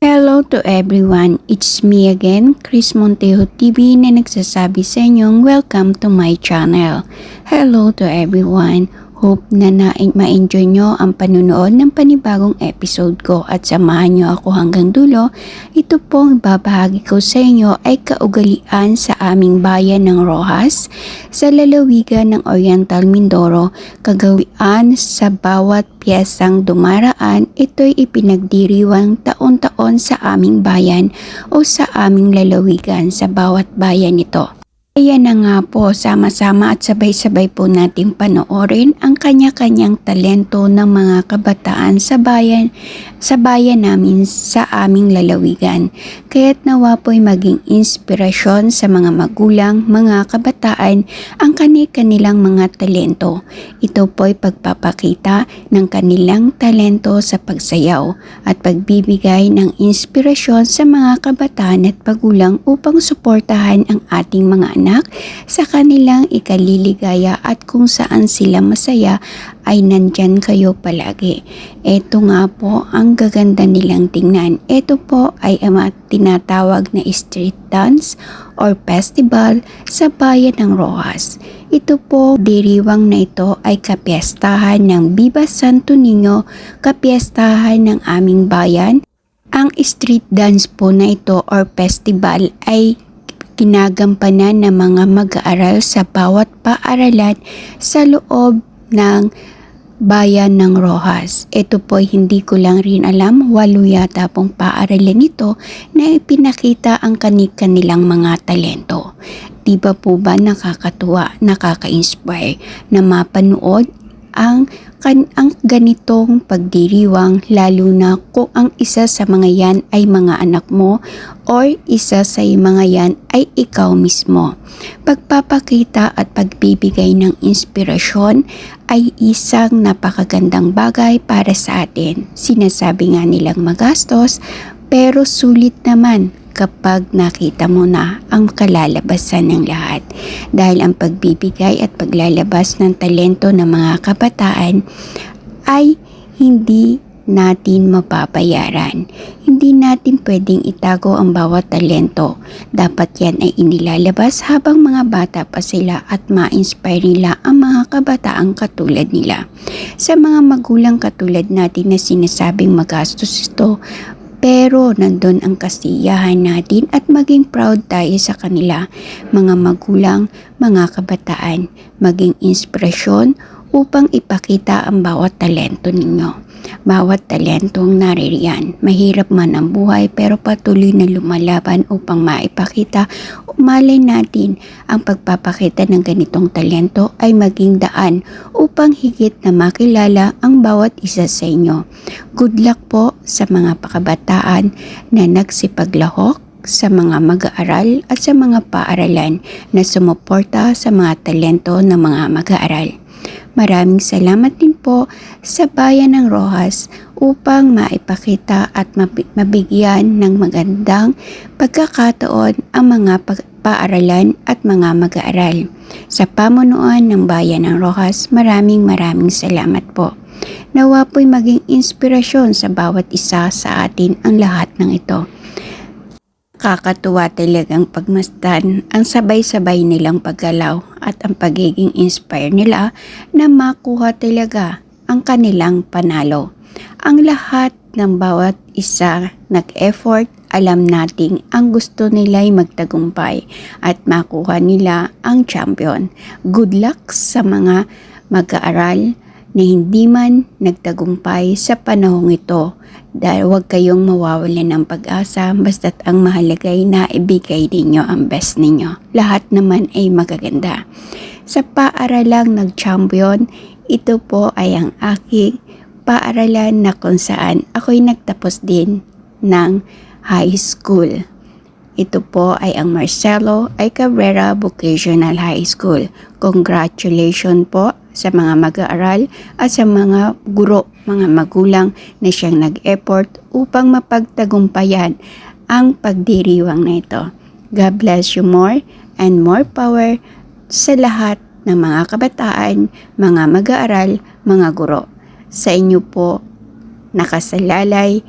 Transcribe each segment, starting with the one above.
Hello to everyone, it's me again, Chris Montejo TV na nagsasabi sa inyong welcome to my channel. Hello to everyone, hope na ma-enjoy nyo ang panunood ng panibagong episode ko at samahan nyo ako hanggang dulo. Ito pong babahagi ko sa inyo ay kaugalian sa aming bayan ng Roxas, sa lalawigan ng Oriental Mindoro, kagawian sa bawat piyesang dumaraan. Ito'y ipinagdiriwang taon-taon sa aming bayan o sa aming lalawigan sa bawat bayan nito. Kaya na nga po, sama-sama at sabay-sabay po nating panoorin ang kanya-kanyang talento ng mga kabataan sa bayan namin sa aming lalawigan. Kaya't nawa po'y maging inspirasyon sa mga magulang, mga kabataan ang kanilang mga talento. Ito po'y pagpapakita ng kanilang talento sa pagsayaw at pagbibigay ng inspirasyon sa mga kabataan at magulang upang suportahan ang ating mga anak sa kanilang ikaliligaya at kung saan sila masaya ay nandyan kayo palagi. Ito nga po ang gaganda nilang tingnan. Ito po ay ang tinatawag na street dance or festival sa bayan ng Roxas. Ito po, diriwang na ito ay kapiestahan ng Viva Santo Niño, kapiestahan ng aming bayan. Ang street dance po na ito or festival ay ginagampanan ng mga mag-aaral sa bawat paaralan sa loob ng bayan ng Roxas. Ito po ay hindi ko lang rin alam, 8 yata pong paaralan nito na ipinakita ang kanilang mga talento. Di ba po ba nakakatuwa, nakaka-inspire na mapanood ang ganitong pagdiriwang, lalo na kung ang isa sa mga yan ay mga anak mo or isa sa mga yan ay ikaw mismo. Pagpapakita at pagbibigay ng inspirasyon ay isang napakagandang bagay para sa atin. Sinasabi nga nilang magastos pero sulit naman kapag nakita mo na ang kalalabasan ng lahat. Dahil ang pagbibigay at paglalabas ng talento ng mga kabataan ay hindi natin mapapayaran. Hindi natin pwedeng itago ang bawat talento. Dapat yan ay inilalabas habang mga bata pa sila at ma-inspire nila ang mga kabataang katulad nila. Sa mga magulang katulad natin na sinasabing magastos ito, pero nandun ang kasiyahan natin at maging proud tayo sa kanila, mga magulang, mga kabataan, maging inspirasyon upang ipakita ang bawat talento ninyo. Bawat talentong naririyan. Mahirap man ang buhay pero patuloy na lumalaban upang maipakita. Malay natin ang pagpapakita ng ganitong talento ay maging daan upang higit na makilala ang bawat isa sa inyo. Good luck po sa mga pakabataan na nagsipaglahok, sa mga mag-aaral at sa mga paaralan na sumuporta sa mga talento ng mga mag-aaral. Maraming salamat din po sa bayan ng Roxas upang maipakita at mabigyan ng magandang pagkakataon ang mga paaralan at mga mag-aaral. Sa pamunuan ng bayan ng Roxas, maraming salamat po. Nawa po'y maging inspirasyon sa bawat isa sa atin ang lahat ng ito. Kakatuwa talagang pagmasdan ang sabay-sabay nilang paggalaw at ang pagiging inspire nila na makuha talaga ang kanilang panalo. Ang lahat ng bawat isa nag-effort, alam nating ang gusto nila'y magtagumpay at makuha nila ang champion. Good luck sa mga mag-aaral na hindi man nagtagumpay sa panahong ito. Dahil huwag kayong mawawalan ng pag-asa basta't ang mahalaga ay naibigay ninyo ang best ninyo. Lahat naman ay magaganda. Sa paaralang nag-champion, ito po ay ang aking paaralan na kung saan ako'y nagtapos din ng high school. Ito po ay ang Marcelo I. Cabrera Vocational High School. Congratulations po sa mga mag-aaral at sa mga guro, mga magulang na siyang nag-effort upang mapagtagumpayan ang pagdiriwang na ito. God bless you more and more power sa lahat ng mga kabataan, mga mag-aaral, mga guro. Sa inyo po nakasalalay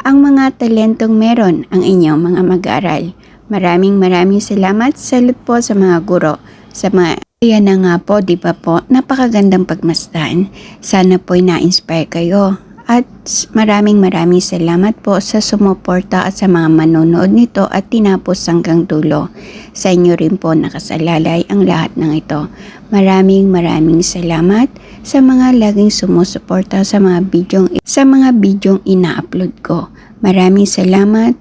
ang mga talentong meron ang inyong mga mag-aaral. Maraming salamat. Salud po sa mga guro, sa mga yan na nga po, di ba po, napakagandang pagmasdan. Sana po'y na-inspire kayo. At maraming salamat po sa sumuporta at sa mga manonood nito at tinapos hanggang dulo. Sa inyo rin po nakasalalay ang lahat ng ito. Maraming salamat sa mga laging sumusuporta sa mga bidyong ina-upload ko. Maraming salamat.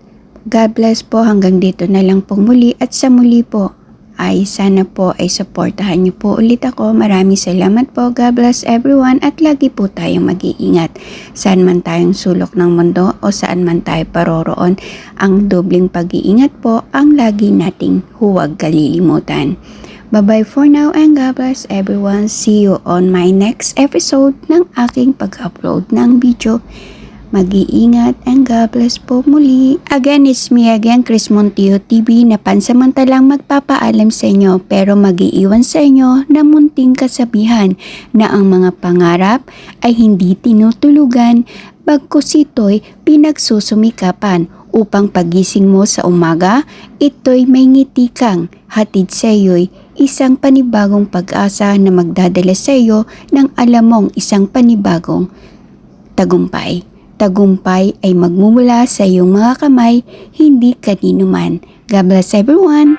God bless po, hanggang dito na lang pong muli at sa muli po ay sana po ay supportahan niyo po ulit ako. Maraming salamat po. God bless everyone at lagi po tayong mag-iingat. Saan man tayong sulok ng mundo o saan man tayo paroroon, ang dobling pag-iingat po ang lagi nating huwag kalilimutan. Bye-bye for now and God bless everyone. See you on my next episode ng aking pag-upload ng video. Mag-iingat and God bless po muli. Again, it's me again, Chris Montijo TV, na pansamantalang magpapaalam sa inyo pero mag-iiwan sa inyo na munting kasabihan na ang mga pangarap ay hindi tinutulugan, bagkus ito'y pinagsusumikapan upang pagising mo sa umaga, ito'y may ngiti kang hatid sa iyo'y isang panibagong pag-asa na magdadala sa iyo ng alam mong isang panibagong tagumpay. Tagumpay ay magmumula sa iyong mga kamay, hindi kanino man. God bless everyone!